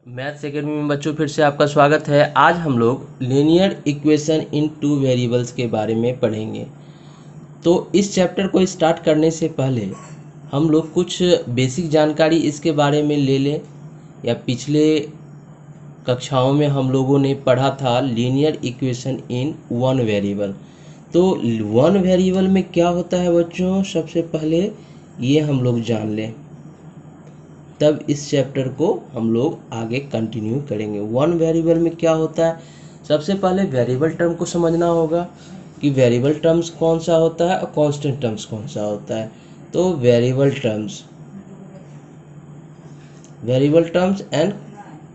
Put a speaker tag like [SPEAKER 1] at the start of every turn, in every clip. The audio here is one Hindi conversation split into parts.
[SPEAKER 1] मैथ्स एकेडमी में बच्चों फिर से आपका स्वागत है। आज हम लोग linear equation in two variables के बारे में पढ़ेंगे। तो इस चैप्टर को स्टार्ट करने से पहले हम लोग कुछ बेसिक जानकारी इसके बारे में ले लें। या पिछले कक्षाओं में हम लोगों ने पढ़ा था linear equation in one variable. तो वन वेरिएबल में क्या होता है बच्चों, सबसे पहले ये हम लोग जान लें, तब इस चैप्टर को हम लोग आगे कंटिन्यू करेंगे। वन वेरिएबल में क्या होता है, सबसे पहले वेरिएबल टर्म को समझना होगा कि वेरिएबल टर्म्स कौन सा होता है और कांस्टेंट टर्म्स कौन सा होता है। तो variable terms and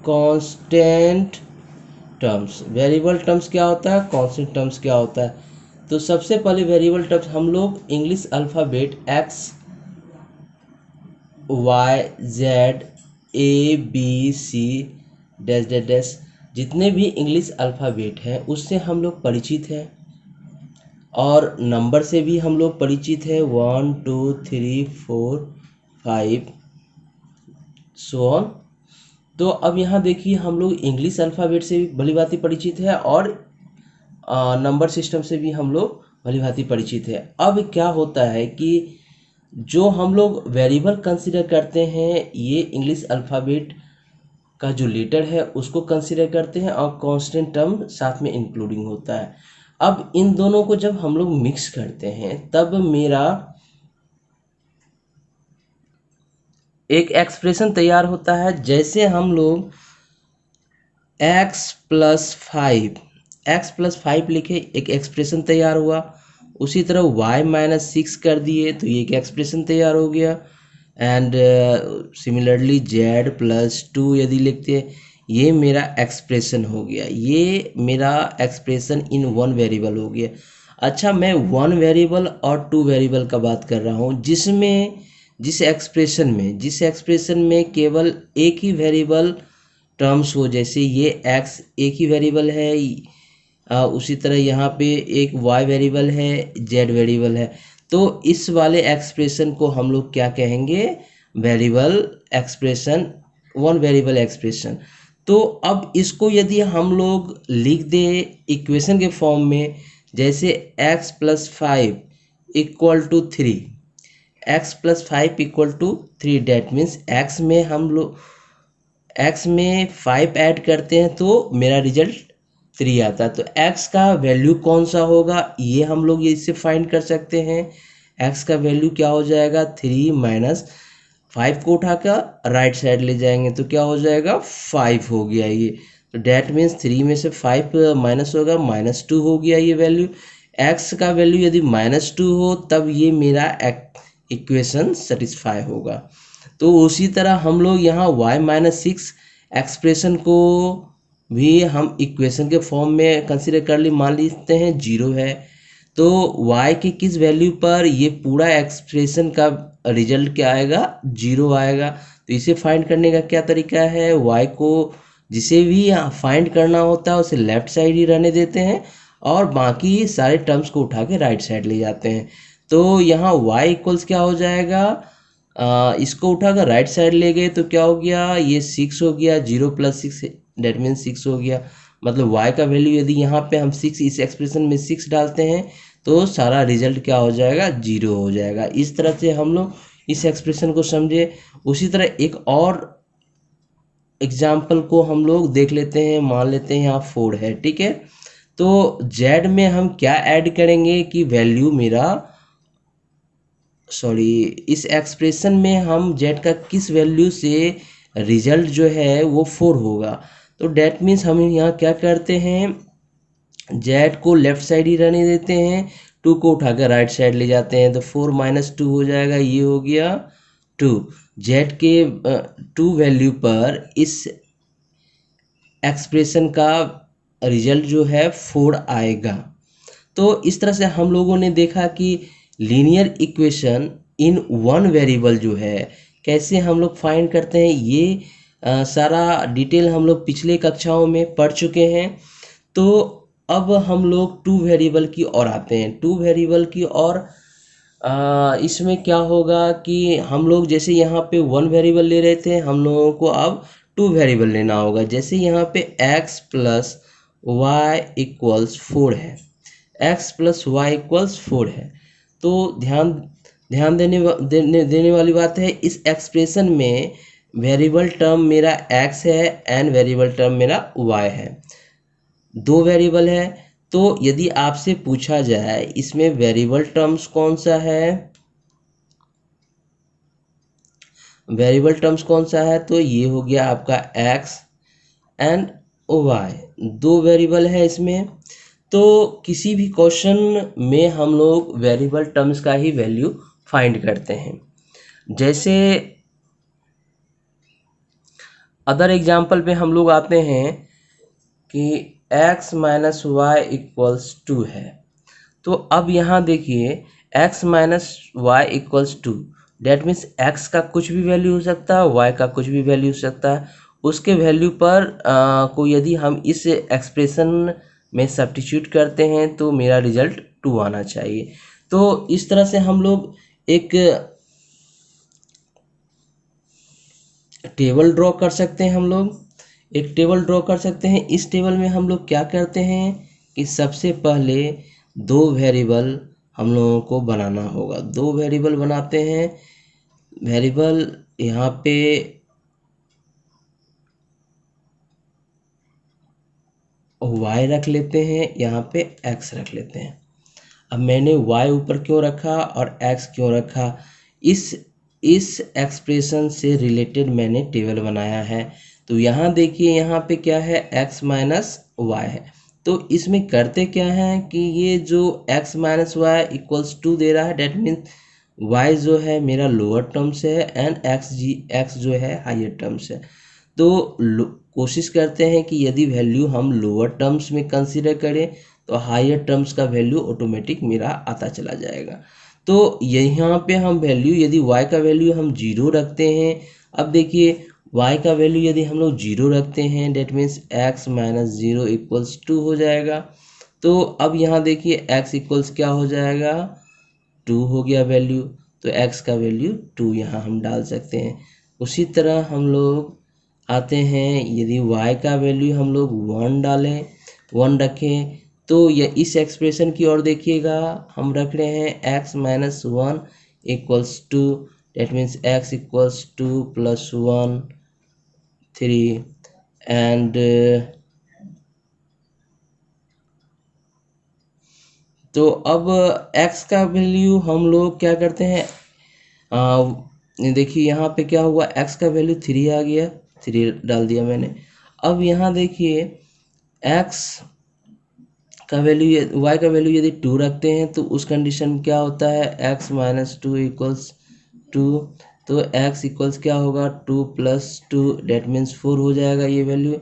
[SPEAKER 1] constant terms. Variable terms क्या होता है, कांस्टेंट टर्म्स क्या होता है। तो सबसे पहले वेरिएबल टर्म्स हम लोग English alphabet X Y Z A B C dash dash dash, जितने भी इंग्लिश अल्फ़ाबेट हैं उससे हम लोग परिचित हैं, और नंबर से भी हम लोग परिचित हैं, 1 2 3 4 5 सो ऑन। तो अब यहाँ देखिए हम लोग इंग्लिश अल्फ़ाबेट से भी भली भांति परिचित है और नंबर सिस्टम से भी हम लोग भली भांति परिचित है। अब क्या होता है कि जो हम लोग वेरिएबल कंसिडर करते हैं ये इंग्लिश अल्फ़ाबेट का जो लेटर है उसको कंसिडर करते हैं और कांस्टेंट टर्म साथ में इंक्लूडिंग होता है। अब इन दोनों को जब हम लोग मिक्स करते हैं तब मेरा एक एक्सप्रेशन तैयार होता है। जैसे हम लोग x+5 लिखे, एक एक्सप्रेशन तैयार हुआ। उसी तरह y-6 कर दिए तो ये एक एक्सप्रेशन तैयार हो गया। एंड सिमिलरली z+2 यदि लिखते हैं, ये मेरा एक्सप्रेशन हो गया। ये मेरा एक्सप्रेशन इन वन वेरिएबल हो गया। अच्छा, मैं वन वेरिएबल और टू वेरिएबल का बात कर रहा हूँ, जिस एक्सप्रेशन में केवल एक ही वेरिएबल टर्म्स हो। जैसे ये x एक ही वेरिएबल है, उसी तरह यहाँ पे एक y वेरिएबल है, z वेरिएबल है। तो इस वाले एक्सप्रेशन को हम लोग क्या कहेंगे, variable expression, one variable expression. तो अब इसको यदि हम लोग लिख दें इक्वेशन के फॉर्म में, जैसे x+5 equal to 3, that means x में 5 ऐड करते हैं तो मेरा रिजल्ट 3 आता है। तो x का वैल्यू कौन सा होगा, ये हम लोग ये इससे फाइंड कर सकते हैं। x का वैल्यू क्या हो जाएगा, 3 माइनस 5 को उठाकर राइट साइड ले जाएंगे तो क्या हो जाएगा, 5 हो गया ये। तो डेट मीन्स 3 में से 5 माइनस होगा, -2 हो गया ये वैल्यू। x का वैल्यू यदि -2 हो तब ये मेरा इक्वेशन सेटिस्फाई होगा। तो उसी तरह हम लोग यहाँ y-6 एक्सप्रेशन को भी हम इक्वेशन के फॉर्म में कंसीडर कर ली, मान लेते हैं 0 है। तो y के किस वैल्यू पर ये पूरा एक्सप्रेशन का रिजल्ट क्या आएगा, 0 आएगा। तो इसे फाइंड करने का क्या तरीका है, y को जिसे भी फाइंड करना होता है उसे लेफ्ट साइड ही रहने देते हैं और बाकी सारे टर्म्स को उठा के राइट साइड ले जाते हैं। तो यहाँ y इक्वल्स क्या हो जाएगा, इसको उठाकर राइट साइड ले गए तो क्या हो गया, ये 6 हो गया। 0 + 6 डेट मीन 6 हो गया। मतलब y का वैल्यू यदि यहाँ पे हम 6 इस एक्सप्रेशन में 6 डालते हैं तो सारा रिजल्ट क्या हो जाएगा, 0 हो जाएगा। इस तरह से हम लोग इस एक्सप्रेशन को समझे। उसी तरह एक और एग्जाम्पल को हम लोग देख लेते हैं। मान लेते हैं यहाँ 4 है, ठीक है। तो z में हम क्या ऐड करेंगे कि वैल्यू मेरा, इस एक्सप्रेशन में हम z का किस वैल्यू से रिजल्ट जो है वो 4 होगा। तो डेट मीन्स हम यहाँ क्या करते हैं, z को लेफ्ट साइड ही रहने देते हैं, 2 को उठाकर राइट साइड ले जाते हैं। तो 4 - 2 हो जाएगा, ये हो गया 2। z के 2 वैल्यू पर इस एक्सप्रेशन का रिजल्ट जो है 4 आएगा। तो इस तरह से हम लोगों ने देखा कि linear equation in one variable जो है कैसे हम लोग फाइंड करते हैं। ये सारा डिटेल हम लोग पिछले कक्षाओं में पढ़ चुके हैं। तो अब हम लोग टू वेरिएबल की ओर आते हैं। टू वेरिएबल की ओर इसमें क्या होगा कि हम लोग जैसे यहाँ पे वन वेरिएबल ले रहे थे, हम लोगों को अब टू वेरिएबल लेना होगा। जैसे यहाँ पे x प्लस वाई इक्वल्स 4 है, x प्लस वाई इक्वल्स 4 है, तो ध्यान ध्यान देने वाली बात है, इस एक्सप्रेशन में वेरिएबल टर्म मेरा x है एंड वेरिएबल टर्म मेरा y है, दो वेरिएबल है। तो यदि आपसे पूछा जाए इसमें वेरिएबल टर्म्स कौन सा है, वेरिएबल टर्म्स कौन सा है, तो ये हो गया आपका x एंड y, दो वेरिएबल है इसमें। तो किसी भी क्वेश्चन में हम लोग वेरिएबल टर्म्स का ही वैल्यू फाइंड करते हैं। जैसे अदर एग्जाम्पल पे हम लोग आते हैं कि x माइनस वाई इक्वल्स 2 है, तो अब यहाँ देखिए x minus Y equals 2, that means x का कुछ भी वैल्यू हो सकता है, y का कुछ भी वैल्यू हो सकता है। उसके वैल्यू पर को यदि हम इस एक्सप्रेशन में सब्स्टिट्यूट करते हैं तो मेरा रिजल्ट 2 आना चाहिए। तो इस तरह से हम लोग एक टेबल ड्रॉ कर सकते हैं, हम लोग एक टेबल ड्रॉ कर सकते हैं। इस टेबल में हम लोग क्या करते हैं कि सबसे पहले दो वेरिएबल हम लोगों को बनाना होगा, दो वेरिएबल बनाते हैं। वेरिएबल यहाँ पे y रख लेते हैं, यहाँ पे x रख लेते हैं। अब मैंने y ऊपर क्यों रखा और x क्यों रखा, इस एक्सप्रेशन से रिलेटेड मैंने टेबल बनाया है। तो यहाँ देखिए यहाँ पे क्या है, x माइनस वाई है। तो इसमें करते क्या है कि ये जो x माइनस वाई इक्वल्स 2 दे रहा है, डेट मीन्स y जो है मेरा लोअर टर्म्स है एंड x जो है हायर टर्म्स है। तो कोशिश करते हैं कि यदि वैल्यू हम लोअर टर्म्स में कंसीडर करें तो हायर टर्म्स का वैल्यू ऑटोमेटिक मेरा आता चला जाएगा। तो यहाँ पे हम वैल्यू, यदि y का वैल्यू हम 0 रखते हैं, अब देखिए y का वैल्यू यदि हम लोग 0 रखते हैं, date means x minus 0 equals 2 हो जाएगा। तो अब यहाँ देखिए x इक्वल्स क्या हो जाएगा, 2 हो गया वैल्यू, तो x का वैल्यू 2 यहाँ हम डाल सकते हैं। उसी तरह हम लोग आते हैं, यदि y का वैल्यू हम लोग 1 डालें, 1 रखें, तो ये इस एक्सप्रेशन की ओर देखिएगा, हम रख रहे हैं x minus 1 equals 2, that means x equals 2 plus 1 3 and तो अब x का वैल्यू हम लोग क्या करते हैं, देखिए यहाँ पे क्या हुआ, x का वैल्यू 3 आ गया, 3 डाल दिया मैंने। अब यहाँ देखिए x का वैल्यू, y का वैल्यू यदि 2 रखते हैं तो उस कंडीशन में क्या होता है, x माइनस 2 इक्वल्स 2, तो x इक्वल्स क्या होगा, 2 प्लस 2, डेट मीन्स 4 हो जाएगा, ये वैल्यू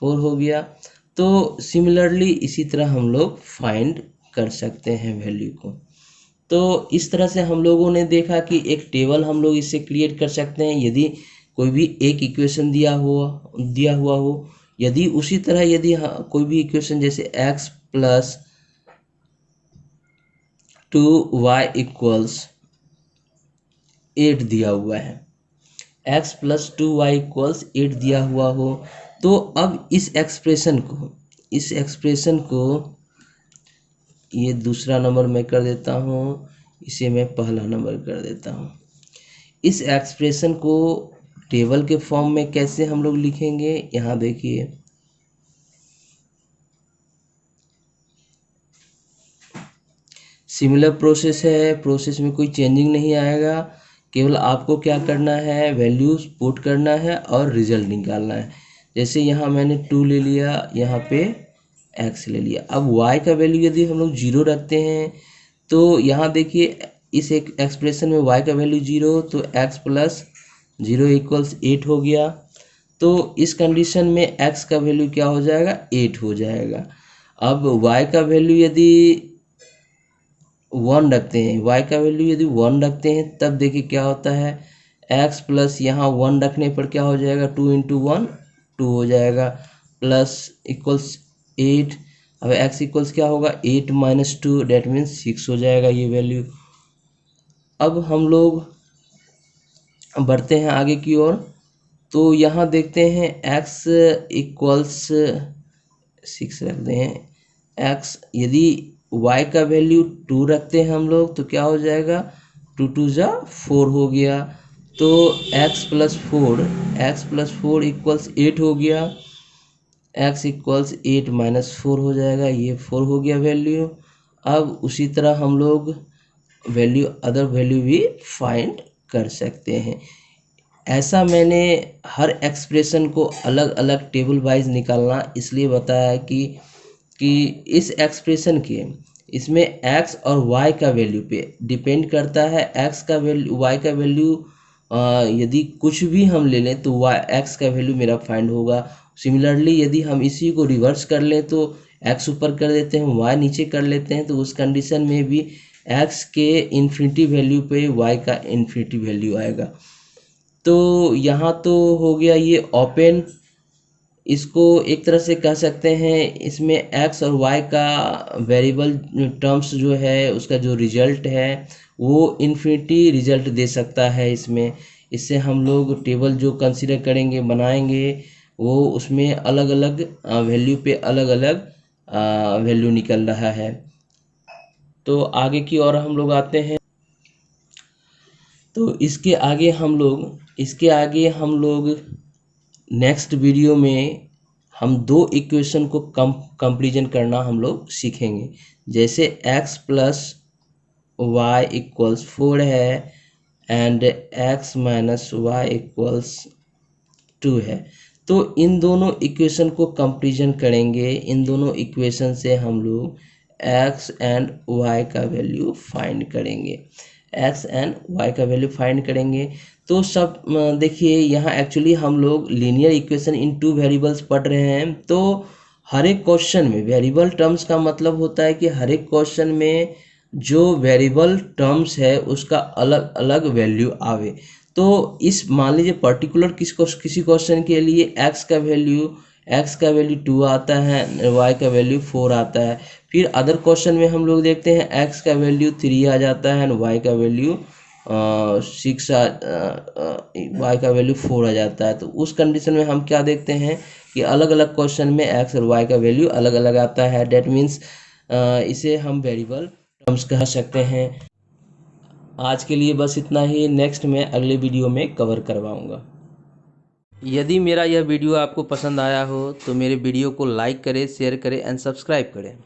[SPEAKER 1] 4 हो गया। तो सिमिलरली इसी तरह हम लोग फाइंड कर सकते हैं वैल्यू को। तो इस तरह से हम लोगों ने देखा कि एक टेबल हम लोग इससे क्रिएट कर सकते हैं, यदि कोई भी एक इक्वेशन दिया हुआ हो, यदि उसी तरह यदि कोई भी इक्वेशन जैसे x प्लस 2y इक्वल्स 8 दिया हुआ है, x प्लस 2y इक्वल्स 8 दिया हुआ हो, तो अब इस एक्सप्रेशन को ये दूसरा नंबर मैं कर देता हूँ, इसे मैं पहला नंबर कर देता हूँ। इस एक्सप्रेशन को टेबल के फॉर्म में कैसे हम लोग लिखेंगे, यहाँ देखिए सिमिलर प्रोसेस है, प्रोसेस में कोई चेंजिंग नहीं आएगा, केवल आपको क्या करना है, वैल्यूज पुट करना है और रिजल्ट निकालना है। जैसे यहाँ मैंने 2 ले लिया, यहाँ पे x ले लिया। अब y का वैल्यू यदि हम लोग 0 रखते हैं तो यहाँ देखिए इस एक एक्सप्रेशन में y का वैल्यू 0, तो x प्लस 0 इक्वल्स 8 हो गया। तो इस कंडीशन में x का वैल्यू क्या हो जाएगा, 8 हो जाएगा। अब y का वैल्यू यदि 1 रखते हैं, y का वैल्यू यदि 1 रखते हैं, तब देखिए क्या होता है, x प्लस यहाँ 1 रखने पर क्या हो जाएगा, 2 इंटू 1 2 हो जाएगा, प्लस इक्वल्स 8। अब x इक्वल्स क्या होगा, 8 माइनस 2, डेट मीन्स 6 हो जाएगा ये वैल्यू। अब हम लोग बढ़ते हैं आगे की ओर। तो यहाँ देखते हैं x इक्वल्स 6 रख दें हैं। x यदि y का वैल्यू 2 रखते हैं हम लोग तो क्या हो जाएगा, 2 2 जा 4 हो गया। तो x प्लस फोर इक्वल्स 8 हो गया। x इक्वल्स 8 माइनस 4 हो जाएगा, ये 4 हो गया वैल्यू। अब उसी तरह हम लोग अदर वैल्यू भी फाइंड कर सकते हैं। ऐसा मैंने हर एक्सप्रेशन को अलग अलग टेबल वाइज निकालना इसलिए बताया कि इस एक्सप्रेशन के इसमें x और y का वैल्यू पे डिपेंड करता है। x का वैल्यू y का वैल्यू यदि कुछ भी हम ले लें तो x का वैल्यू मेरा फाइंड होगा। सिमिलरली यदि हम इसी को रिवर्स कर लें तो x ऊपर कर देते हैं, y नीचे कर लेते हैं, तो उस कंडीशन में भी x के इन्फिनिटी वैल्यू पे y का इन्फिनिटी वैल्यू आएगा। तो यहाँ तो हो गया ये ओपन, इसको एक तरह से कह सकते हैं इसमें x और y का वेरिएबल टर्म्स जो है उसका जो रिजल्ट है वो इन्फिनिटी रिजल्ट दे सकता है इसमें। इससे हम लोग टेबल जो कंसीडर करेंगे बनाएंगे वो उसमें अलग अलग वैल्यू पे अलग अलग वैल्यू निकल रहा है। तो आगे की ओर हम लोग आते हैं। तो इसके आगे हम लोग नेक्स्ट वीडियो में हम दो इक्वेशन को कंपैरिजन करना हम लोग सीखेंगे। जैसे x प्लस वाई इक्वल्स 4 है and x minus Y equals 2 है। तो इन दोनों इक्वेशन को कंपैरिजन करेंगे। इन दोनों इक्वेशन से हम लोग x एंड y का वैल्यू फाइंड करेंगे। तो सब देखिए यहाँ एक्चुअली हम लोग linear equation in two variables पढ़ रहे हैं। तो हर एक क्वेश्चन में वेरिएबल टर्म्स का मतलब होता है कि हर एक क्वेश्चन में जो वेरिएबल टर्म्स है उसका अलग अलग वैल्यू आवे। तो इस मान लीजिए पर्टिकुलर किसी क्वेश्चन के लिए x का वैल्यू 2 आता है, y का वैल्यू 4 आता है। फिर अदर क्वेश्चन में हम लोग देखते हैं x का वैल्यू 3 आ जाता है, y का वैल्यू 4 आ जाता है। तो उस कंडीशन में हम क्या देखते हैं कि अलग अलग क्वेश्चन में x और y का वैल्यू अलग अलग आता है। डेट मीन्स इसे हम वेरिएबल टर्म्स कह सकते हैं। आज के लिए बस इतना ही, नेक्स्ट मैं अगले वीडियो में कवर करवाऊंगा। यदि मेरा यह वीडियो आपको पसंद आया हो तो मेरे वीडियो को लाइक करें, शेयर करें एंड सब्सक्राइब करें।